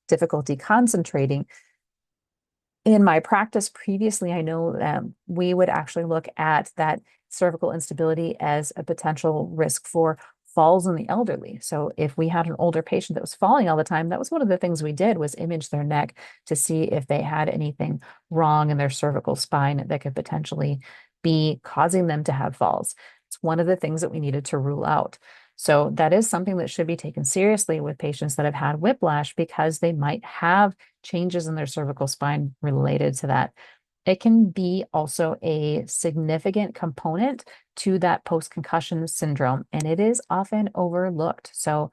[SPEAKER 1] difficulty concentrating. In my practice previously, I know we would actually look at that cervical instability as a potential risk for falls in the elderly. So if we had an older patient that was falling all the time, that was one of the things we did, was image their neck to see if they had anything wrong in their cervical spine that could potentially be causing them to have falls. It's one of the things that we needed to rule out. So that is something that should be taken seriously with patients that have had whiplash because they might have changes in their cervical spine related to that. It can be also a significant component to that post-concussion syndrome, and it is often overlooked. So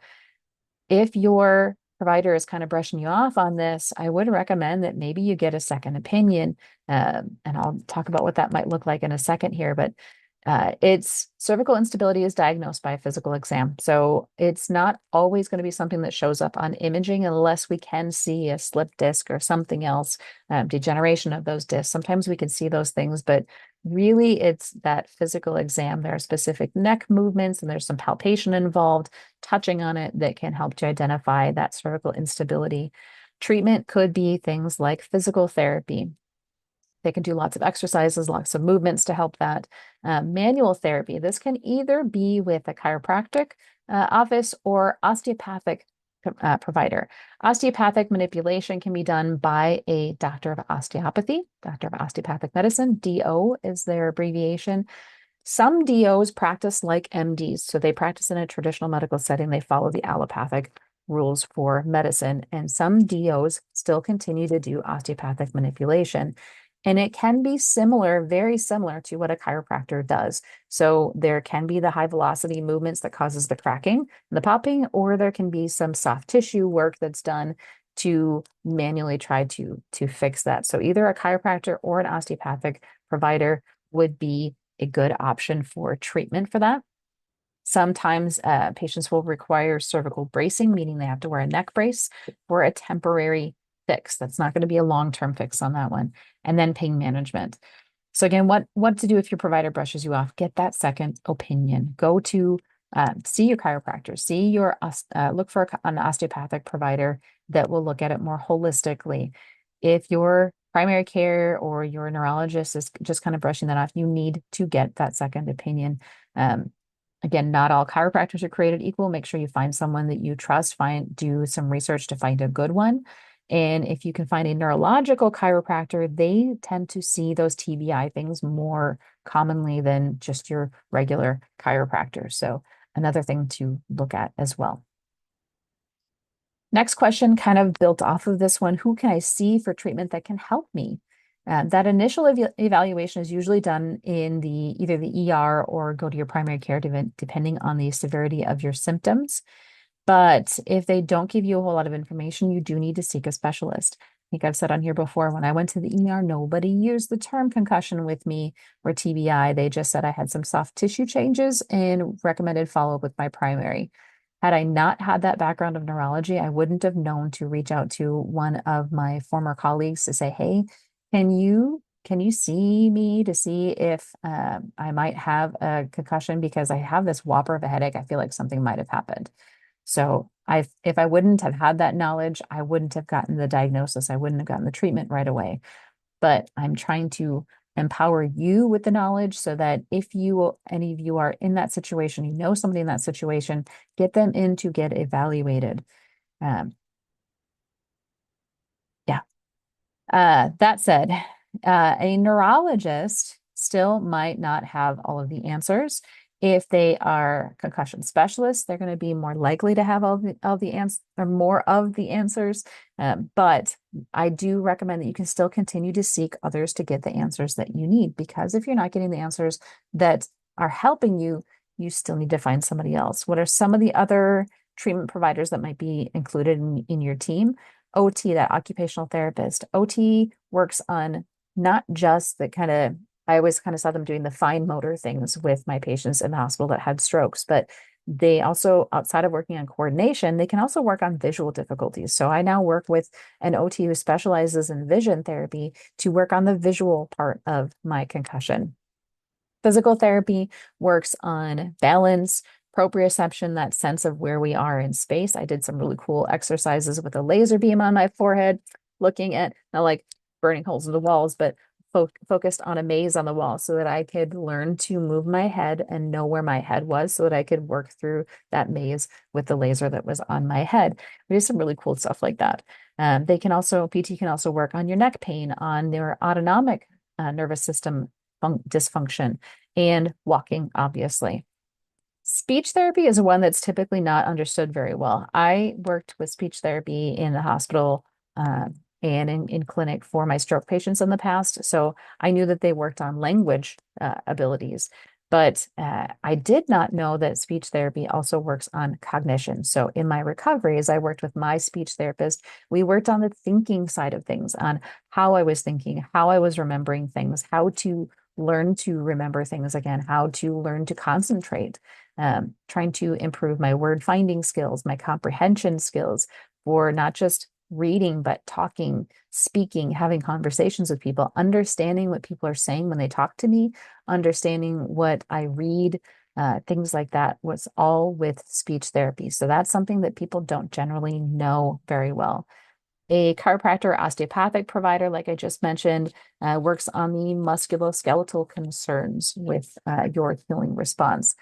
[SPEAKER 1] if your provider is kind of brushing you off on this, I would recommend that maybe you get a second opinion. And I'll talk about what that might look like in a second here, but it's cervical instability is diagnosed by a physical exam. So it's not always going to be something that shows up on imaging unless we can see a slip disc or something else, degeneration of those discs. Sometimes we can see those things, but really it's that physical exam. There are specific neck movements and there's some palpation involved, touching on it that can help to identify that cervical instability. Treatment could be things like physical therapy. They can do lots of exercises, lots of movements to help that. Manual therapy, this can either be with a chiropractic office or osteopathic provider. Osteopathic manipulation can be done by a doctor of osteopathy, doctor of osteopathic medicine. DO is their abbreviation. Some DOs practice like MDs, so they practice in a traditional medical setting. They follow the allopathic rules for medicine, and some DOs still continue to do osteopathic manipulation. And it can be similar, very similar to what a chiropractor does. So there can be the high velocity movements that causes the cracking, the popping, or there can be some soft tissue work that's done to manually try to fix that. So either a chiropractor or an osteopathic provider would be a good option for treatment for that. Sometimes patients will require cervical bracing, meaning they have to wear a neck brace for a temporary fix. That's not going to be a long-term fix on that one. And then pain management. So again, what to do if your provider brushes you off? Get that second opinion. Go to see your chiropractor, see your look for an osteopathic provider that will look at it more holistically. If your primary care or your neurologist is just kind of brushing that off, you need to get that second opinion. Again, not all chiropractors are created equal. Make sure you find someone that you trust, do some research to find a good one. And if you can find a neurological chiropractor, they tend to see those TBI things more commonly than just your regular chiropractor. So another thing to look at as well. Next question kind of built off of this one. Who can I see for treatment that can help me? That initial evaluation is usually done in either the ER or go to your primary care depending on the severity of your symptoms. But if they don't give you a whole lot of information, you do need to seek a specialist. I think I've said on here before, when I went to the ER, nobody used the term concussion with me or TBI. They just said I had some soft tissue changes and recommended follow-up with my primary. Had I not had that background of neurology, I wouldn't have known to reach out to one of my former colleagues to say, hey, can you see me to see if I might have a concussion because I have this whopper of a headache. I feel like something might have happened. So if I wouldn't have had that knowledge, I wouldn't have gotten the diagnosis. I wouldn't have gotten the treatment right away. But I'm trying to empower you with the knowledge so that if any of you are in that situation, you know somebody in that situation, get them in to get evaluated. Um, yeah. That said, a neurologist still might not have all of the answers. If they are concussion specialists, they're going to be more likely to have all the answers or more of the answers. But I do recommend that you can still continue to seek others to get the answers that you need, because if you're not getting the answers that are helping you, you still need to find somebody else. What are some of the other treatment providers that might be included in your team? OT, that occupational therapist. OT works on not just the I always kind of saw them doing the fine motor things with my patients in the hospital that had strokes, but they also, outside of working on coordination, they can also work on visual difficulties. So I now work with an OT who specializes in vision therapy to work on the visual part of my concussion. Physical therapy works on balance, proprioception, that sense of where we are in space. I did some really cool exercises with a laser beam on my forehead, looking at, not like burning holes in the walls, but focused on a maze on the wall so that I could learn to move my head and know where my head was so that I could work through that maze with the laser that was on my head. We did some really cool stuff like that. PT can also work on your neck pain, on your autonomic nervous system dysfunction, and walking, obviously. Speech therapy is one that's typically not understood very well. I worked with speech therapy in the hospital and in clinic for my stroke patients in the past. So I knew that they worked on language abilities, but I did not know that speech therapy also works on cognition. So in my recovery, as I worked with my speech therapist, we worked on the thinking side of things, on how I was thinking, how I was remembering things, how to learn to remember things again, how to learn to concentrate, trying to improve my word finding skills, my comprehension skills for not just reading, but talking, speaking, having conversations with people, understanding what people are saying when they talk to me, understanding what I read, things like that was all with speech therapy. So that's something that people don't generally know very well. A chiropractor or osteopathic provider, like I just mentioned, works on the musculoskeletal concerns with your healing response.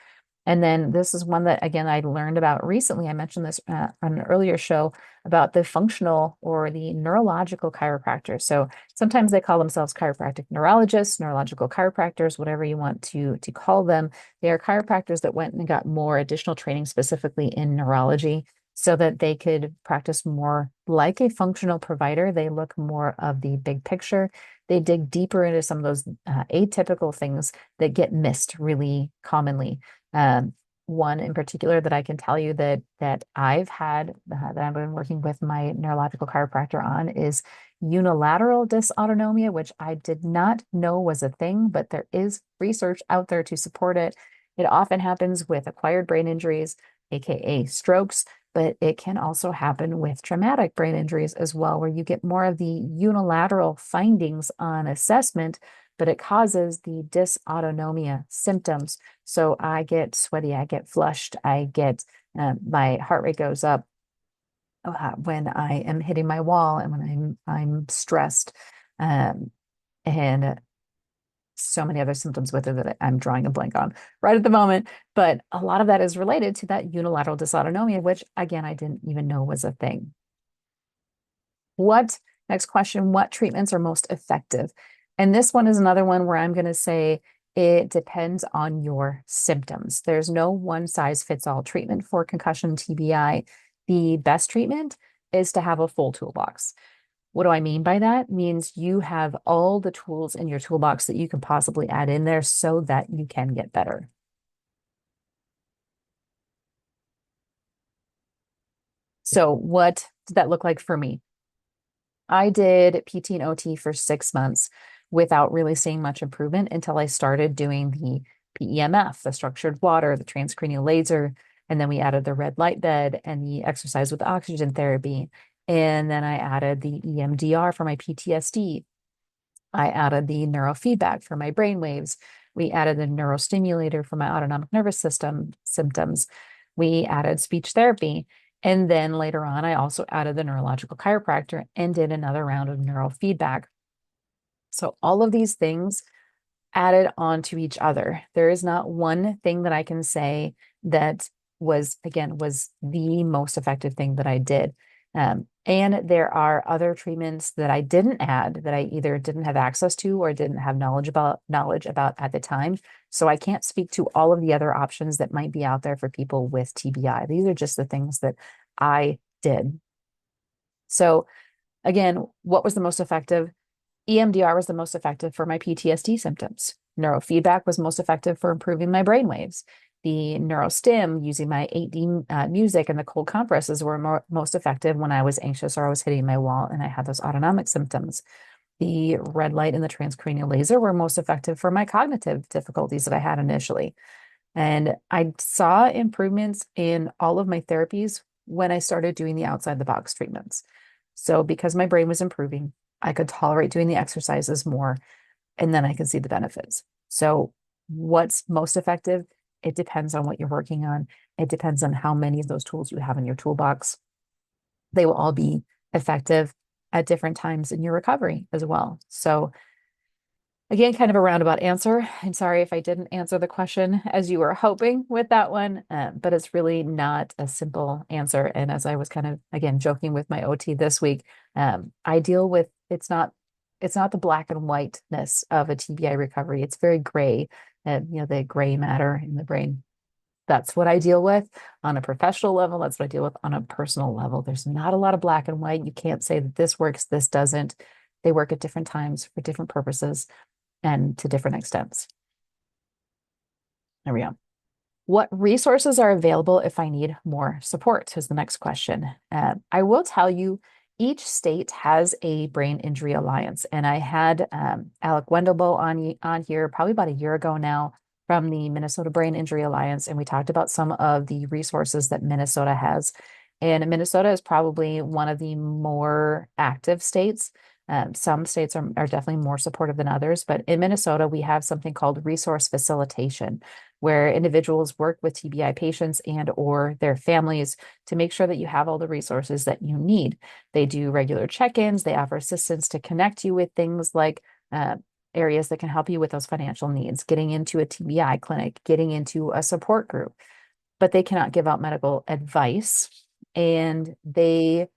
[SPEAKER 1] And then this is one that, again, I learned about recently. I mentioned this on an earlier show about the functional or the neurological chiropractor. So sometimes they call themselves chiropractic neurologists, neurological chiropractors, whatever you want to call them. They are chiropractors that went and got more additional training specifically in neurology. so that they could practice more like a functional provider. They look more of the big picture. They dig deeper into some of those atypical things that get missed really commonly. Um, One in particular that I can tell you that I've had that I've been working with my neurological chiropractor on is unilateral dysautonomia, which I did not know was a thing, but there is research out there to support it. It often happens with acquired brain injuries, aka strokes, but it can also happen with traumatic brain injuries as well, where you get more of the unilateral findings on assessment, but it causes the dysautonomia symptoms. So I get sweaty, I get flushed, I get my heart rate goes up when I am hitting my wall and when I'm stressed, um, and so many other symptoms with it that I'm drawing a blank on right at the moment. But a lot of that is related to that unilateral dysautonomia, which again, I didn't even know was a thing. Next question, what treatments are most effective? And this one is another one where I'm going to say it depends on your symptoms. There's no one size fits all treatment for concussion TBI. The best treatment is to have a full toolbox. What do I mean by that? Means you have all the tools in your toolbox that you can possibly add in there so that you can get better. So what did that look like for me? I did PT and OT for 6 months without really seeing much improvement until I started doing the PEMF, the structured water, the transcranial laser, and then we added the red light bed and the exercise with oxygen therapy. And then I added the EMDR for my PTSD. I added the neurofeedback for my brain waves. We added the neurostimulator for my autonomic nervous system symptoms. We added speech therapy. And then later on, I also added the neurological chiropractor and did another round of neurofeedback. So all of these things added on to each other. There is not one thing that I can say that was the most effective thing that I did. And there are other treatments that I didn't add that I either didn't have access to or didn't have knowledge about at the time. So I can't speak to all of the other options that might be out there for people with TBI. These are just the things that I did. So again, what was the most effective? EMDR was the most effective for my PTSD symptoms. Neurofeedback was most effective for improving my brain waves. The neurostim using my 8D music and the cold compresses were most effective when I was anxious or I was hitting my wall and I had those autonomic symptoms. The red light and the transcranial laser were most effective for my cognitive difficulties that I had initially. And I saw improvements in all of my therapies when I started doing the outside the box treatments. So because my brain was improving, I could tolerate doing the exercises more, and then I can see the benefits. So what's most effective? It depends on what you're working on. It depends on how many of those tools you have in your toolbox. They will all be effective at different times in your recovery as well. So again, kind of a roundabout answer. I'm sorry if I didn't answer the question as you were hoping with that one, but it's really not a simple answer. And as I was kind of, again, joking with my OT this week, I deal with, it's not the black and whiteness of a TBI recovery. It's very gray, the gray matter in the brain. That's what I deal with on a professional level. That's what I deal with on a personal level. There's not a lot of black and white. You can't say that this works, this doesn't. They work at different times for different purposes and to different extents. There we go. What resources are available if I need more support is the next question. I will tell you, each state has a brain injury alliance, and I had Alec Wendelbo on here probably about a year ago now from the Minnesota Brain Injury Alliance, and we talked about some of the resources that Minnesota has. And Minnesota is probably one of the more active states. Some states are definitely more supportive than others, but in Minnesota, we have something called resource facilitation, where individuals work with TBI patients and or their families to make sure that you have all the resources that you need. They do regular check-ins. They offer assistance to connect you with things like areas that can help you with those financial needs, getting into a TBI clinic, getting into a support group, but they cannot give out medical advice, and they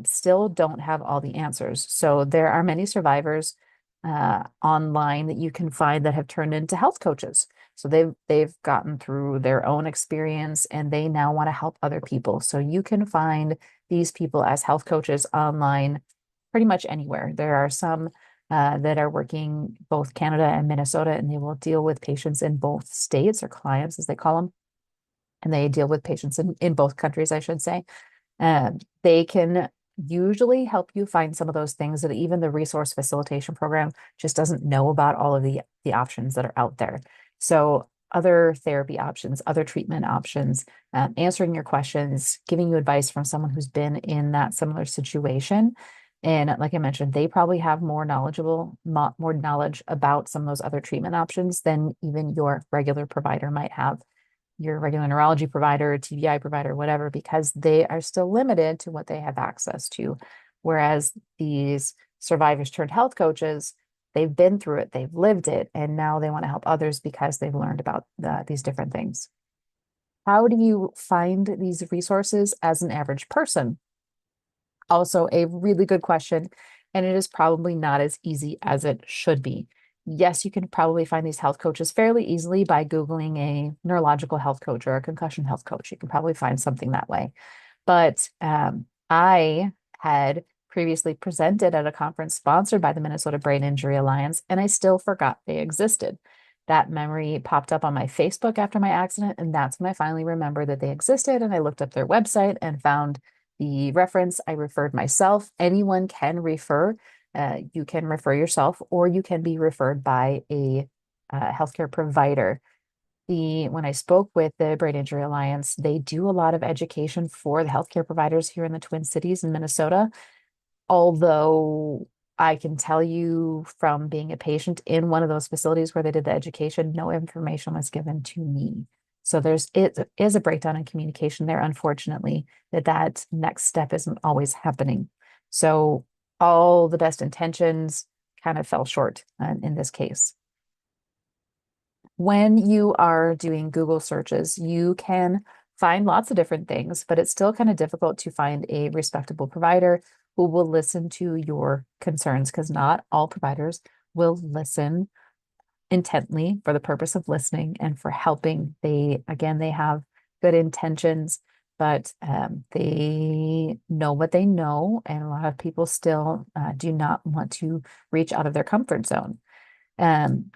[SPEAKER 1] still don't have all the answers. So there are many survivors online that you can find that have turned into health coaches. So they've gotten through their own experience and they now want to help other people. So you can find these people as health coaches online pretty much anywhere. There are some that are working both Canada and Minnesota, and they will deal with patients in both states, or clients as they call them. And they deal with patients in both countries, I should say. They can usually help you find some of those things that even the resource facilitation program just doesn't know about, all of the options that are out there. So other therapy options, other treatment options, answering your questions, giving you advice from someone who's been in that similar situation. And like I mentioned, they probably have more knowledge about some of those other treatment options than even your regular provider might have, your regular neurology provider, TBI provider, whatever, because they are still limited to what they have access to. Whereas these survivors turned health coaches, they've been through it, they've lived it, and now they want to help others because they've learned about these different things. How do you find these resources as an average person? Also, a really good question, and it is probably not as easy as it should be. Yes, you can probably find these health coaches fairly easily by Googling a neurological health coach or a concussion health coach. You can probably find something that way. But I had previously presented at a conference sponsored by the Minnesota Brain Injury Alliance, and I still forgot they existed. That memory popped up on my Facebook after my accident, and that's when I finally remembered that they existed. And I looked up their website and found the reference. I referred myself. Anyone can refer. You can refer yourself, or you can be referred by a healthcare provider. When I spoke with the Brain Injury Alliance, they do a lot of education for the healthcare providers here in the Twin Cities in Minnesota. Although I can tell you from being a patient in one of those facilities where they did the education, no information was given to me. So it is a breakdown in communication there, unfortunately, that next step isn't always happening. So all the best intentions kind of fell short in this case. When you are doing Google searches, you can find lots of different things, but it's still kind of difficult to find a respectable provider who will listen to your concerns, because not all providers will listen intently for the purpose of listening and for helping. They have good intentions, but they know what they know, and a lot of people still do not want to reach out of their comfort zone. Um,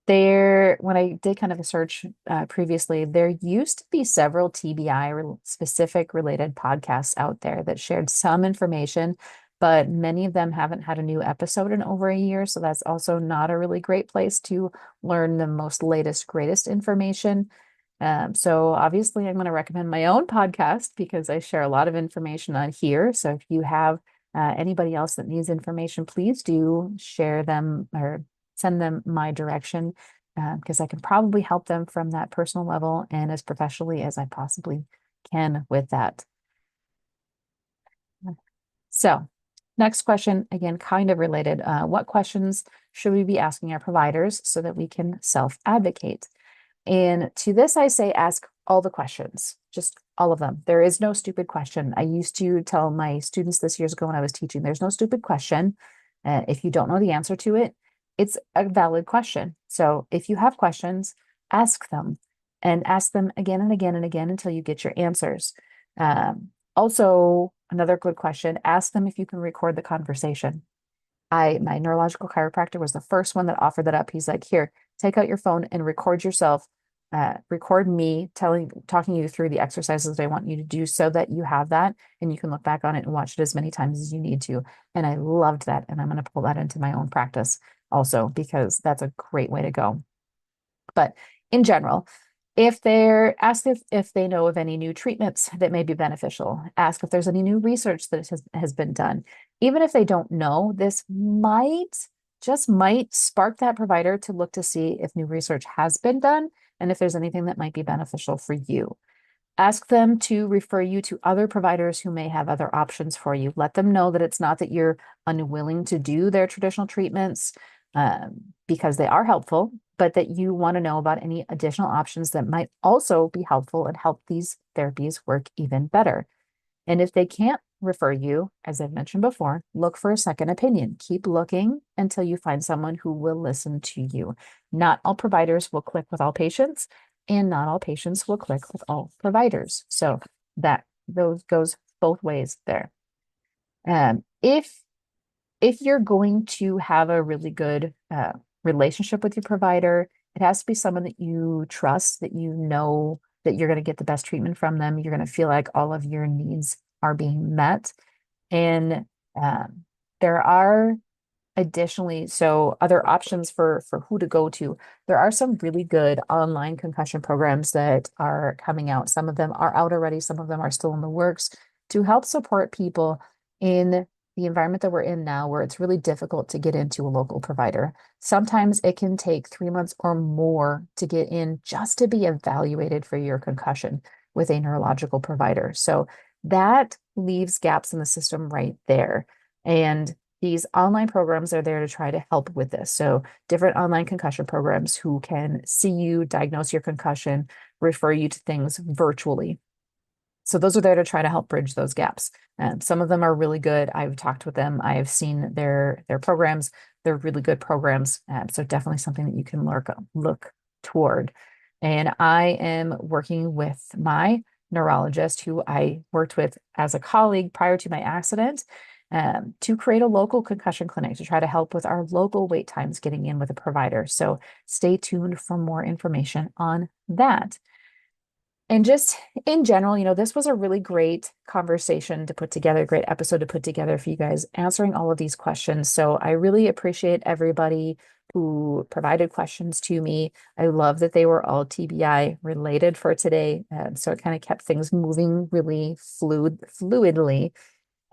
[SPEAKER 1] when I did kind of a search previously, there used to be several TBI specific related podcasts out there that shared some information, but many of them haven't had a new episode in over a year. So that's also not a really great place to learn the most latest, greatest information. So obviously, I'm going to recommend my own podcast because I share a lot of information on here. So if you have anybody else that needs information, please do share them or send them my direction, because I can probably help them from that personal level and as professionally as I possibly can with that. So next question, again, kind of related. What questions should we be asking our providers so that we can self-advocate? And to this, I say ask all the questions, just all of them. There is no stupid question. I used to tell my students this years ago when I was teaching, there's no stupid question. If you don't know the answer to it, it's a valid question. So if you have questions, ask them, and ask them again and again and again until you get your answers. Also, another good question, ask them if you can record the conversation. My neurological chiropractor was the first one that offered that up. He's like, here, take out your phone and record yourself. Record me talking you through the exercises that I want you to do, so that you have that and you can look back on it and watch it as many times as you need to. And I loved that. And I'm going to pull that into my own practice also, because that's a great way to go. But in general, if they're asked if they know of any new treatments that may be beneficial, ask if there's any new research that has been done. Even if they don't know, this just might spark that provider to look to see if new research has been done and if there's anything that might be beneficial for you. Ask them to refer you to other providers who may have other options for you. Let them know that it's not that you're unwilling to do their traditional treatments, because they are helpful, but that you want to know about any additional options that might also be helpful and help these therapies work even better. And if they can't refer you, as I've mentioned before, look for a second opinion. Keep looking until you find someone who will listen to you. Not all providers will click with all patients, and not all patients will click with all providers. So that those goes both ways there. If you're going to have a really good relationship with your provider, it has to be someone that you trust, that you know that you're going to get the best treatment from them. You're going to feel like all of your needs are being met. And there are additionally, so other options for who to go to. There are some really good online concussion programs that are coming out. Some of them are out already. Some of them are still in the works to help support people in the environment that we're in now, where it's really difficult to get into a local provider. Sometimes it can take 3 months or more to get in just to be evaluated for your concussion with a neurological provider. So that leaves gaps in the system right there. And these online programs are there to try to help with this. So different online concussion programs who can see you, diagnose your concussion, refer you to things virtually. So those are there to try to help bridge those gaps. Some of them are really good. I've talked with them. I have seen their programs. They're really good programs. So definitely something that you can look toward. And I am working with my neurologist, who I worked with as a colleague prior to my accident, to create a local concussion clinic to try to help with our local wait times getting in with a provider. So stay tuned for more information on that. And just in general, this was a really great conversation to put together, a great episode to put together for you guys, answering all of these questions. So I really appreciate everybody who provided questions to me. I love that they were all TBI related for today. So it kind of kept things moving really fluidly.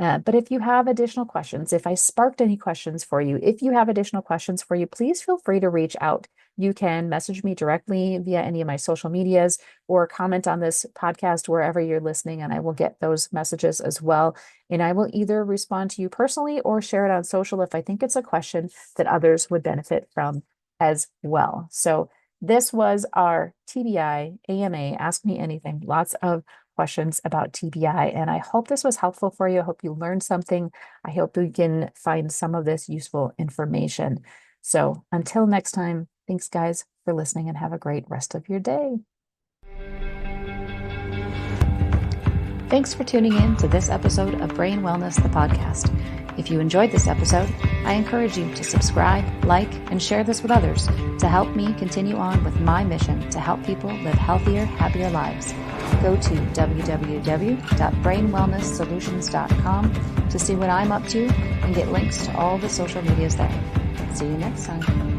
[SPEAKER 1] But if you have additional questions, if I sparked any questions for you, if you have additional questions for you, please feel free to reach out. You can message me directly via any of my social medias or comment on this podcast wherever you're listening, and I will get those messages as well. And I will either respond to you personally or share it on social if I think it's a question that others would benefit from as well. So this was our TBI AMA Ask Me Anything. Lots of questions about TBI, and I hope this was helpful for you. I hope you learned something. I hope you can find some of this useful information. So until next time, thanks guys for listening, and have a great rest of your day. Thanks for tuning in to this episode of Brain Wellness, the podcast. If you enjoyed this episode, I encourage you to subscribe, like, and share this with others to help me continue on with my mission to help people live healthier, happier lives. Go to www.brainwellnesssolutions.com to see what I'm up to and get links to all the social medias there. See you next time.